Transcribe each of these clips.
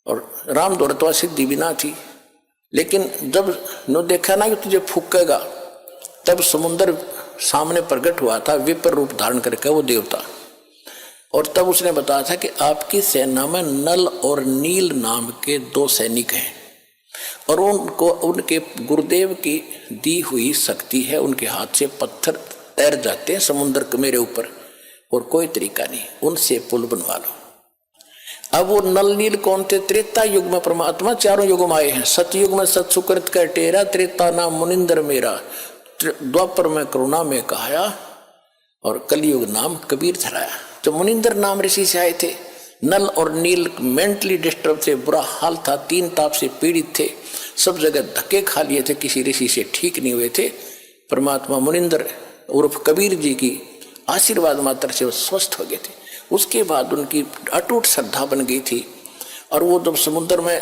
और राम दौड़तवा सिद्धि भी ना थी, लेकिन जब नो देखा ना कि तुझे फूकेगा, तब समुद्र सामने प्रकट हुआ था विपर रूप धारण करके वो देवता। और तब उसने बताया था कि आपकी सेना में नल और नील नाम के 2 सैनिक हैं, और उनको उनके गुरुदेव की दी हुई शक्ति है, उनके हाथ से पत्थर तैर जाते हैं समुद्र के मेरे ऊपर, और कोई तरीका नहीं, उनसे पुल बनवा लो। अब वो नल नील कौन थे? त्रेता युग में परमात्मा 4 युग में आए हैं। सतयुग में सत सुकृत का टेरा, त्रेता नाम मुनिंदर मेरा, द्वापर में करुणा में कहाया, और कलयुग नाम कबीर धराया। तो मुनिंदर नाम ऋषि से आए थे। नल और नील मेंटली डिस्टर्ब थे, बुरा हाल था, 3 ताप से पीड़ित थे, सब जगह धक्के खा लिए थे, किसी ऋषि से ठीक नहीं हुए थे। परमात्मा मुनिंदर उर्फ कबीर जी की आशीर्वाद मात्र से वो स्वस्थ हो गए थे। उसके बाद उनकी अटूट श्रद्धा बन गई थी, और वो जब समुद्र में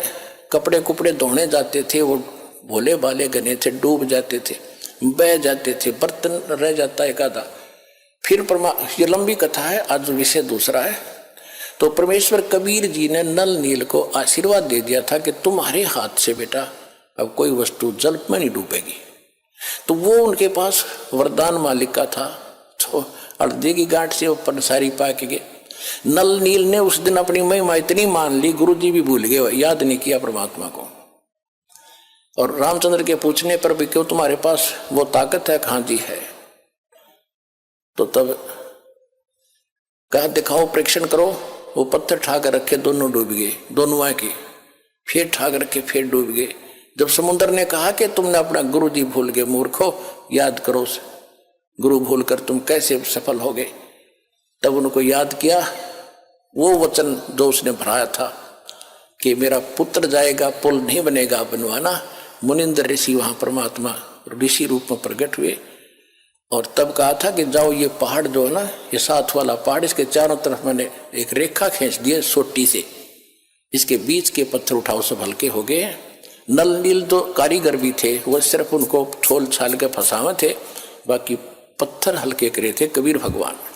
कपड़े कुपड़े धोने जाते थे, वो भोले भाले गने थे, डूब जाते थे, बह जाते थे, बर्तन रह जाता एक आधा। फिर ये लंबी कथा है, आज विषय दूसरा है। तो परमेश्वर कबीर जी ने नल नील को आशीर्वाद दे दिया था कि तुम्हारे हाथ से बेटा अब कोई वस्तु जल में नहीं डूबेगी। तो वो उनके पास वरदान मालिक का था। तो हल्दी की गांठ से ऊपर सारी पा के गए। नल नील ने उस दिन अपनी महिमा इतनी मान ली, गुरु जी भी भूल गए, याद नहीं किया परमात्मा को। और रामचंद्र के पूछने पर भी क्यों तुम्हारे पास वो ताकत है? कहाँ जी है। तो तब कहा दिखाओ, परीक्षण करो। वो पत्थर ठा कर रखे, दोनों डूब गए, दोनों आके फिर ठा कर रखे, फिर डूब गए। जब समुद्र ने कहा कि तुमने अपना गुरु जी भूल गए, मूर्खो, याद करो गुरु भूल कर तुम कैसे सफल हो गए। तब उनको याद किया वो वचन जो उसने भराया था कि मेरा पुत्र जाएगा, पुल नहीं बनेगा बनवाना। मुनिंदर ऋषि वहां परमात्मा ऋषि रूप में प्रकट हुए, और तब कहा था कि जाओ ये पहाड़ जो है ना, ये 7 वाला पहाड़, इसके चारों तरफ मैंने एक रेखा खींच दी सोटी से, इसके बीच के पत्थर उठाओ, सब हल्के हो गए। नल नील तो कारीगर भी थे, वो सिर्फ उनको छोल छाल के फंसावे थे, बाकी पत्थर हल्के करे थे कबीर भगवान।